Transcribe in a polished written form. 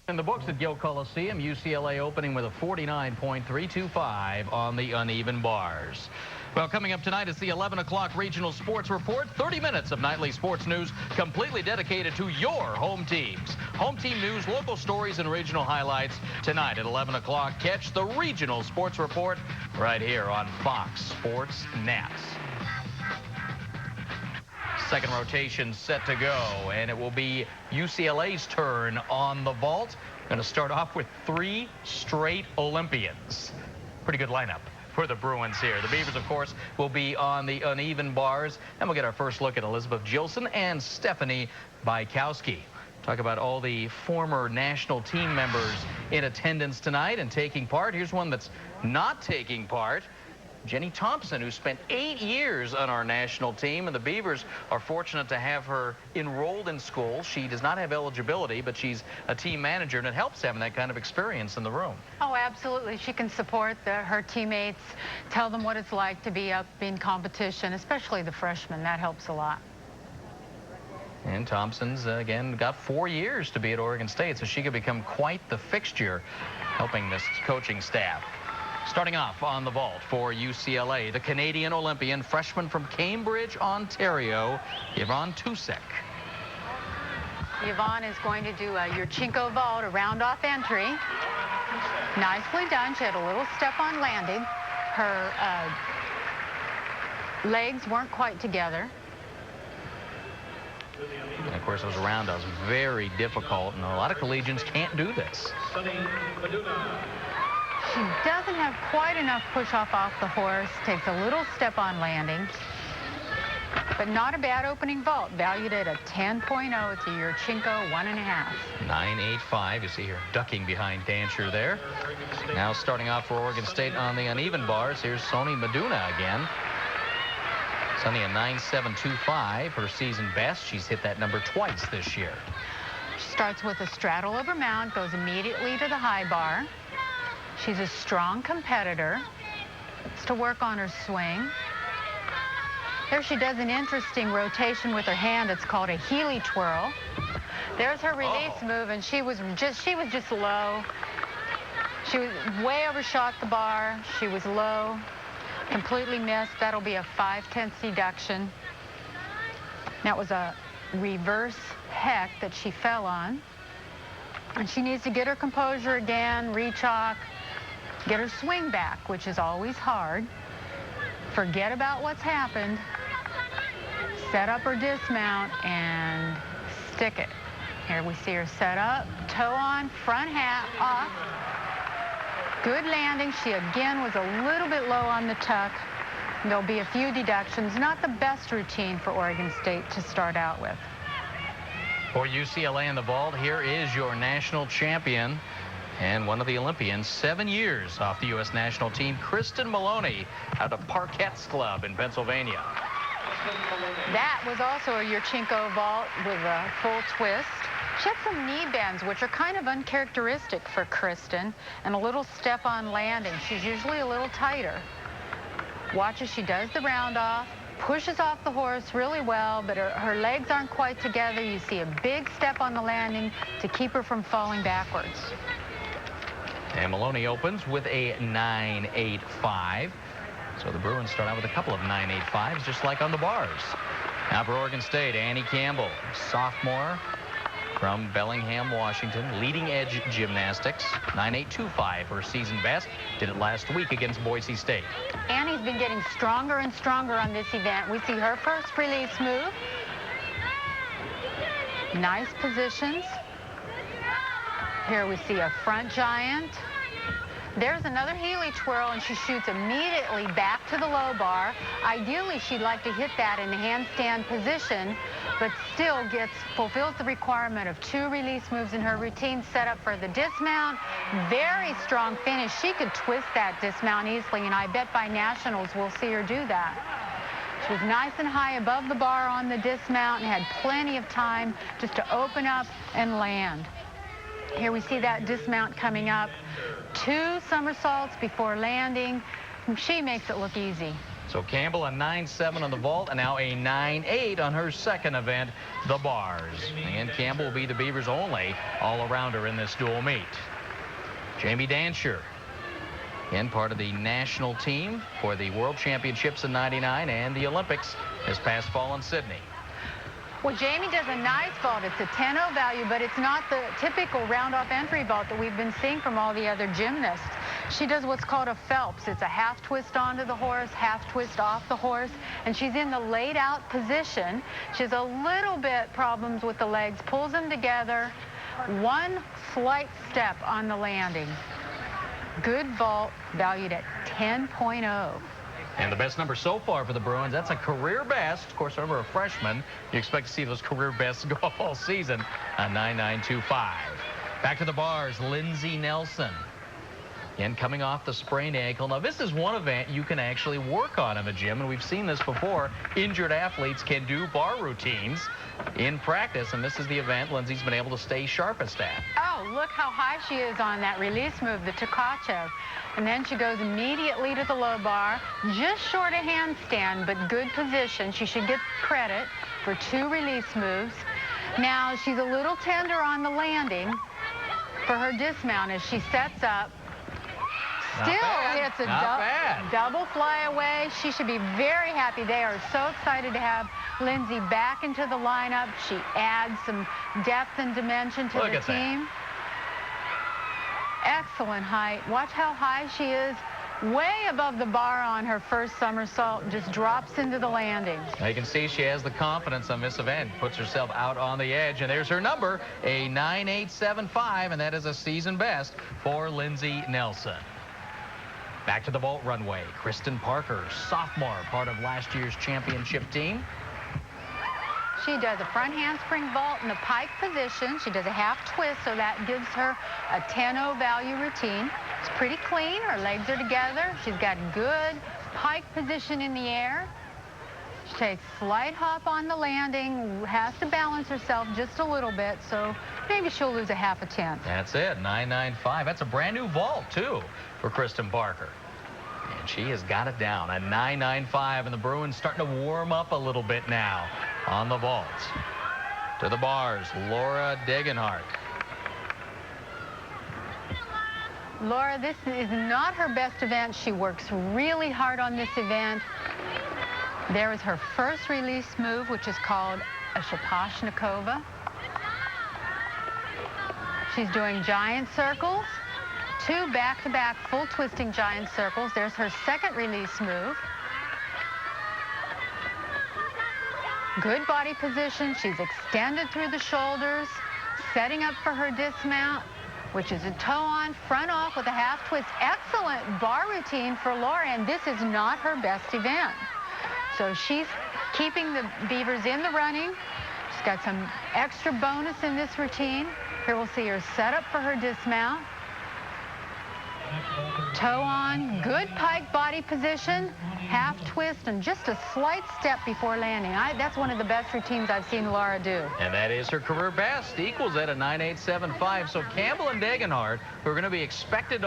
In the books at Gill Coliseum, UCLA opening with a 49.325 on the uneven bars. Well, coming up tonight is the 11 o'clock Regional Sports Report. 30 minutes of nightly sports news completely dedicated to your home teams. Home team news, local stories, and regional highlights tonight at 11 o'clock. Catch the Regional Sports Report right here on Fox Sports Net. Second rotation set to go, and it will be UCLA's turn on the vault. Going to start off with 3 straight Olympians. Pretty good lineup for the Bruins here. The Beavers, of course, will be on the uneven bars, and we'll get our first look at Elizabeth Gilson and Stephanie Bykowski. Talk about all the former national team members in attendance tonight and taking part. Here's one that's not taking part. Jenny Thompson, who spent 8 years on our national team, and the Beavers are fortunate to have her enrolled in school. She does not have eligibility, but she's a team manager, and it helps having that kind of experience in the room. Oh, absolutely. She can support her teammates, tell them what it's like to be up in competition, especially the freshmen. That helps a lot. And Thompson's, again, got 4 years to be at Oregon State, so she could become quite the fixture helping this coaching staff. Starting off on the vault for UCLA, the Canadian Olympian, freshman from Cambridge, Ontario, Yvonne Tousek. Yvonne is going to do a Yurchenko vault, a round-off entry. Nicely done. She had a little step on landing. Her legs weren't quite together. And of course, those round-offs very difficult, and a lot of collegians can't do this. Meduna. She doesn't have quite enough push-off off the horse, takes a little step on landing, but not a bad opening vault, valued at a 10.0. It's a Yurchenko 1.5. 9.85. You see her ducking behind Dantzscher there. Now starting off for Oregon State on the uneven bars, here's Soni Meduna again. Soni a 9.725, her season best. She's hit that number twice this year. She starts with a straddle over mount, goes immediately to the high bar. She's a strong competitor. It's to work on her swing. There she does an interesting rotation with her hand. It's called a Healy twirl. There's her release move, and she was just low. She was way overshot the bar. She was low, completely missed. That'll be a 5/10 deduction. That was a reverse heck that she fell on. And she needs to get her composure again, rechalk, get her swing back, which is always hard. Forget about what's happened. Set up her dismount and stick it. Here we see her set up, toe on, front hat off. Good landing. She again was a little bit low on the tuck. There'll be a few deductions. Not the best routine for Oregon State to start out with. For UCLA in the vault, here is your national champion and one of the Olympians, 7 years off the U.S. national team, Kristen Maloney, out of Parquette's Club in Pennsylvania. That was also a Yurchenko vault with a full twist. She had some knee bends, which are kind of uncharacteristic for Kristen, and a little step on landing. She's usually a little tighter. Watch as she does the round off, pushes off the horse really well, but her legs aren't quite together. You see a big step on the landing to keep her from falling backwards. And Maloney opens with a 9.85. So the Bruins start out with a couple of 9.85s, just like on the bars. Now for Oregon State, Annie Campbell, sophomore from Bellingham, Washington, leading edge gymnastics, 9.825, her season best. Did it last week against Boise State. Annie's been getting stronger and stronger on this event. We see her first release move. Nice positions. Here we see a front giant. There's another Healy twirl, and she shoots immediately back to the low bar. Ideally, she'd like to hit that in the handstand position, but still fulfills the requirement of 2 release moves in her routine. Set up for the dismount. Very strong finish. She could twist that dismount easily, and I bet by nationals we'll see her do that. She was nice and high above the bar on the dismount and had plenty of time just to open up and land. Here we see that dismount coming up. 2 somersaults before landing. She makes it look easy. So Campbell a 9.7 on the vault, and now a 9.8 on her second event, the bars. And Campbell will be the Beavers' only all-arounder in this dual meet. Jamie Dantzscher, again part of the national team for the World Championships in '99 and the Olympics this past fall in Sydney. Well, Jamie does a nice vault. It's a 10.0 value, but it's not the typical round-off entry vault that we've been seeing from all the other gymnasts. She does what's called a Phelps. It's a half twist onto the horse, half twist off the horse, and she's in the laid-out position. She has a little bit problems with the legs, pulls them together, one slight step on the landing. Good vault, valued at 10.0. And the best number so far for the Bruins, that's a career best. Of course, over a freshman, you expect to see those career bests go up all season, a 9.925. Back to the bars, Lindsay Nelson. Again, coming off the sprained ankle. Now, this is one event you can actually work on in the gym, and we've seen this before. Injured athletes can do bar routines in practice, and this is the event Lindsay's been able to stay sharpest at. Oh, look how high she is on that release move, the Tousek. And then she goes immediately to the low bar, just short of handstand, but good position. She should get credit for 2 release moves. Now, she's a little tender on the landing for her dismount as she sets up. Still hits a double flyaway. She should be very happy. They are so excited to have Lindsay back into the lineup. She adds some depth and dimension to the team. Excellent height. Watch how high she is. Way above the bar on her first somersault. Just drops into the landing. Now you can see she has the confidence on this event. Puts herself out on the edge. And there's her number, a 9.875. And that is a season best for Lindsay Nelson. Back to the vault runway. Kristen Parker, sophomore, part of last year's championship team. She does a front handspring vault in the pike position. She does a half twist, so that gives her a 10.0 value routine. It's pretty clean. Her legs are together. She's got good pike position in the air. She takes slight hop on the landing, has to balance herself just a little bit, so maybe she'll lose a half a tenth. That's it, 9.95. That's a brand new vault, too, for Kristen Parker. And she has got it down, a 9.95, and the Bruins starting to warm up a little bit now on the vault. To the bars, Lara Degenhardt. Lara, this is not her best event. She works really hard on this event. There is her first release move, which is called a Shaposhnikova. She's doing giant circles, 2 back-to-back full twisting giant circles. There's her second release move. Good body position. She's extended through the shoulders, setting up for her dismount, which is a toe on, front off with a half twist. Excellent bar routine for Lara, and this is not her best event. So she's keeping the Beavers in the running. She's got some extra bonus in this routine. Here we'll see her set up for her dismount. Toe on, good pike body position, half twist, and just a slight step before landing. That's one of the best routines I've seen Lara do. And that is her career best, equals at a 9.875. So Campbell and Degenhardt, who are going to be expected to